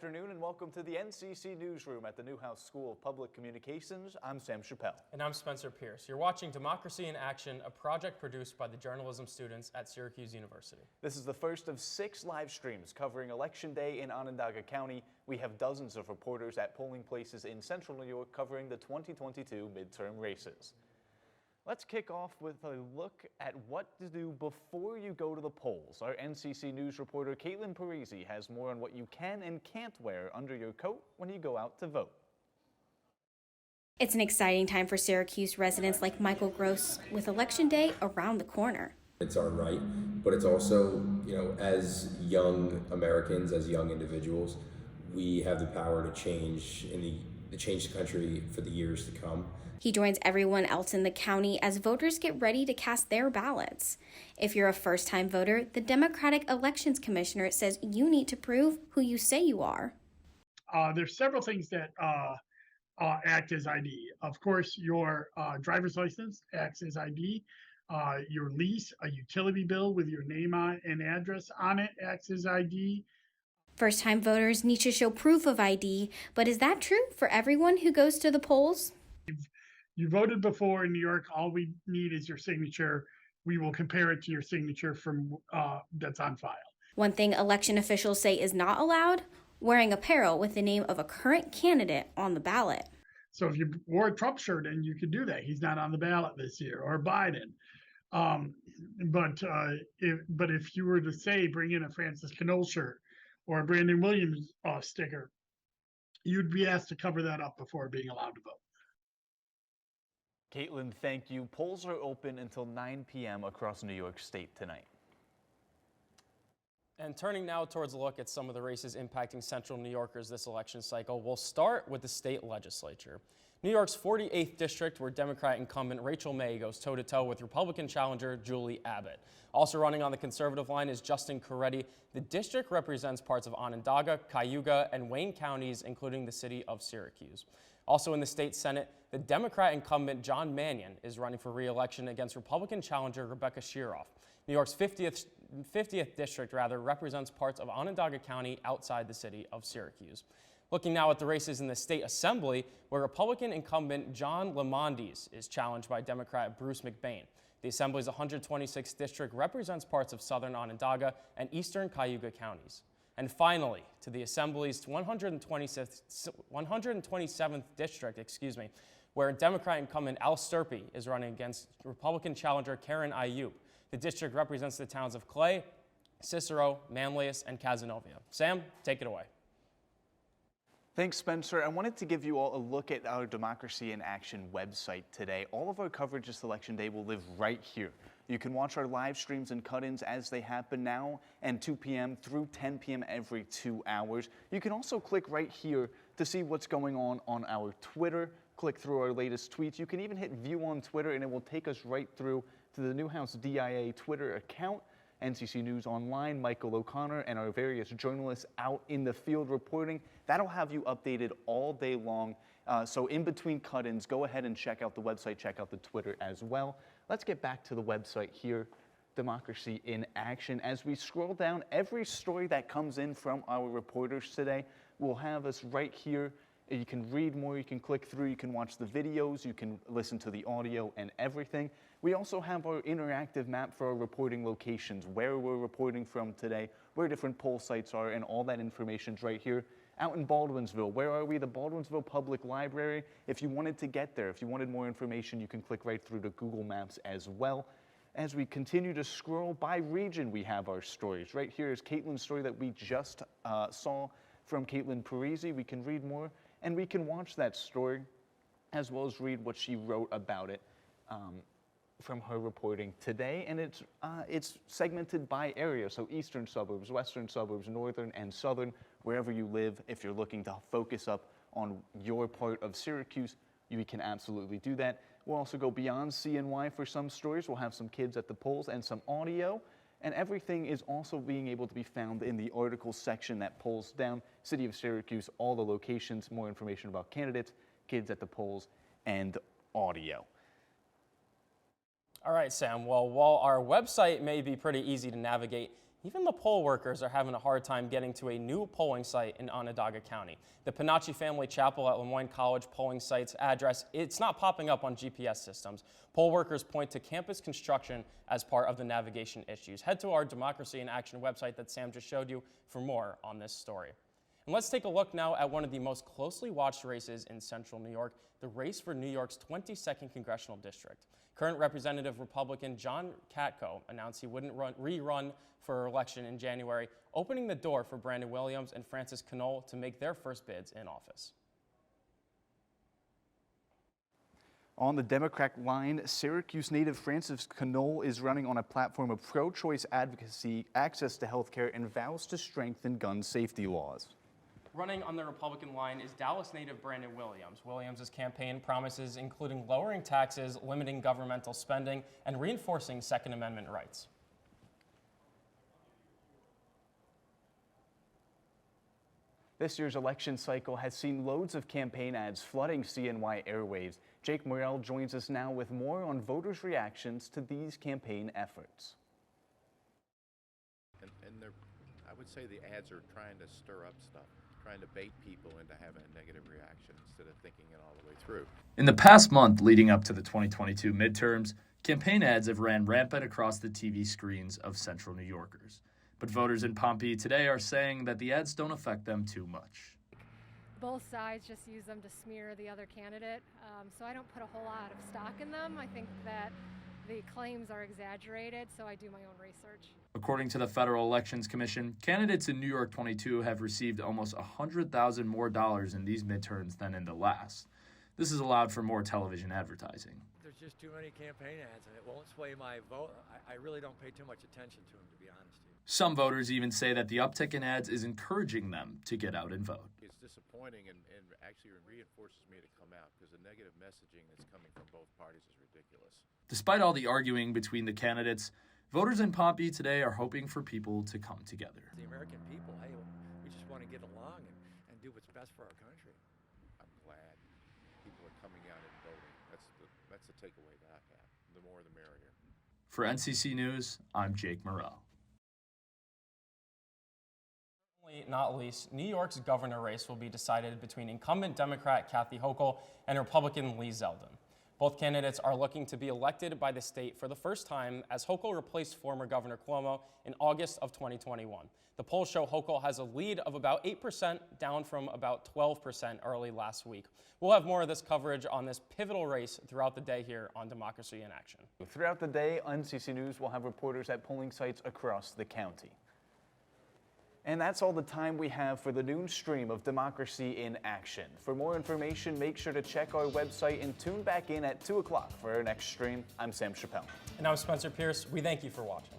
afternoon and welcome to the NCC Newsroom at the Newhouse School of Public Communications. I'm Sam Chappelle. And I'm Spencer Pierce. You're watching Democracy in Action, a project produced by the journalism students at Syracuse University. This is the first of 6 live streams covering Election Day in Onondaga County. We have dozens of reporters at polling places in central New York covering the 2022 midterm races. Let's kick off with a look at what to do before you go to the polls. Our NCC News reporter Caitlin Parisi has more on what you can and can't wear under your coat when you go out to vote. It's an exciting time for Syracuse residents like Michael Gross with Election Day around the corner. It's our right, but it's also, as young Americans, as young individuals, we have the power to change change the country for the years to come. He joins everyone else in the county as voters get ready to cast their ballots. If you're a first-time voter, the Democratic Elections Commissioner says you need to prove who you say you are. There's several things that act as ID. Of course, your driver's license acts as ID. Your lease, a utility bill with your name on and address on it, acts as ID. First-time voters need to show proof of ID, but is that true for everyone who goes to the polls? You voted before in New York. All we need is your signature. We will compare it to your signature from that's on file. One thing election officials say is not allowed: wearing apparel with the name of a current candidate on the ballot. So if you wore a Trump shirt in, you could do that. He's not on the ballot this year, or Biden. But if you were to say bring in a Francis Knoll shirt or a Brandon Williams sticker, you'd be asked to cover that up before being allowed to vote. Caitlin, thank you. Polls are open until 9 p.m. across New York State tonight. And turning now towards a look at some of the races impacting central New Yorkers this election cycle, we'll start with the state legislature. New York's 48th district, where Democrat incumbent Rachel May goes toe-to-toe with Republican challenger Julie Abbott. Also running on the conservative line is Justin Coretti. The district represents parts of Onondaga, Cayuga, and Wayne counties, including the city of Syracuse. Also in the state Senate, the Democrat incumbent John Mannion is running for re-election against Republican challenger Rebecca Sheeroff. New York's 50th district represents parts of Onondaga County outside the city of Syracuse. Looking now at the races in the state assembly, where Republican incumbent John Lamondis is challenged by Democrat Bruce McBain. The assembly's 126th district represents parts of southern Onondaga and eastern Cayuga counties. And finally, to the Assembly's 127th district, where Democrat incumbent Al Sturpey is running against Republican challenger Karen Ayub. The district represents the towns of Clay, Cicero, Manlius, and Cazenovia. Sam, take it away. Thanks, Spencer. I wanted to give you all a look at our Democracy in Action website today. All of our coverage this election day will live right here. You can watch our live streams and cut-ins as they happen now and 2 p.m. through 10 p.m. every 2 hours. You can also click right here to see what's going on our Twitter. Click through our latest tweets. You can even hit view on Twitter and it will take us right through to the Newhouse DIA Twitter account, NCC News Online, Michael O'Connor, and our various journalists out in the field reporting. That'll have you updated all day long. So in between cut-ins, go ahead and check out the website, check out the Twitter as well. Let's get back to the website here, Democracy in Action. As we scroll down, every story that comes in from our reporters today will have us right here. You can read more, you can click through, you can watch the videos, you can listen to the audio and everything. We also have our interactive map for our reporting locations, where we're reporting from today, where different poll sites are, and all that information's right here. Out in Baldwinsville, where are we? The Baldwinsville Public Library. If you wanted to get there, if you wanted more information, you can click right through to Google Maps as well. As we continue to scroll by region, we have our stories. Right here is Caitlin's story that we just saw from Caitlin Parisi. We can read more, and we can watch that story, as well as read what she wrote about it from her reporting today. And it's segmented by area, so eastern suburbs, western suburbs, northern and southern. Wherever you live, if you're looking to focus up on your part of Syracuse, you can absolutely do that. We'll also go beyond CNY for some stories. We'll have some kids at the polls and some audio. And everything is also being able to be found in the article section that pulls down City of Syracuse, all the locations, more information about candidates, kids at the polls, and audio. All right, Sam. Well, while our website may be pretty easy to navigate, Even the poll workers are having a hard time getting to a new polling site in Onondaga County. The Panacci Family Chapel at Lemoyne College polling site's address, it's not popping up on GPS systems. Poll workers point to campus construction as part of the navigation issues. Head to our Democracy in Action website that Sam just showed you for more on this story. And let's take a look now at one of the most closely watched races in central New York, the race for New York's 22nd congressional district. Current Representative Republican John Katko announced he wouldn't rerun for election in January, opening the door for Brandon Williams and Francis Knoll to make their first bids in office. On the Democrat line, Syracuse native Francis Knoll is running on a platform of pro-choice advocacy, access to health care, and vows to strengthen gun safety laws. Running on the Republican line is Dallas native Brandon Williams. Williams' campaign promises including lowering taxes, limiting governmental spending, and reinforcing Second Amendment rights. This year's election cycle has seen loads of campaign ads flooding CNY airwaves. Jake Morrell joins us now with more on voters' reactions to these campaign efforts. And I would say the ads are trying to stir up stuff, trying to bait people into having a negative reaction instead of thinking it all the way through. In the past month leading up to the 2022 midterms, campaign ads have ran rampant across the TV screens of central New Yorkers. But voters in Pompey today are saying that the ads don't affect them too much. Both sides just use them to smear the other candidate, so I don't put a whole lot of stock in them. I think that the claims are exaggerated, so I do my own research. According to the Federal Elections Commission, candidates in New York 22 have received almost $100,000 more in these midterms than in the last. This has allowed for more television advertising. There's just too many campaign ads, and it won't sway my vote. I really don't pay too much attention to them, to be honest with you. Some voters even say that the uptick in ads is encouraging them to get out and vote. It's disappointing and actually reinforces me to come out because the negative messaging that's coming from both parties is ridiculous. Despite all the arguing between the candidates, voters in Pompey today are hoping for people to come together. The American people, hey, we just want to get along and do what's best for our country. I'm glad people are coming out and voting. That's the takeaway that I have. The more the merrier. For NCC News, I'm Jake Morrell. Not least, New York's governor race will be decided between incumbent Democrat Kathy Hochul and Republican Lee Zeldin. Both candidates are looking to be elected by the state for the first time as Hochul replaced former Governor Cuomo in August of 2021. The polls show Hochul has a lead of about 8%, down from about 12% early last week. We'll have more of this coverage on this pivotal race throughout the day here on Democracy in Action. Throughout the day, NCC News will have reporters at polling sites across the county. And that's all the time we have for the noon stream of Democracy in Action. For more information, make sure to check our website and tune back in at 2 o'clock for our next stream. I'm Sam Chappelle. And I'm Spencer Pierce. We thank you for watching.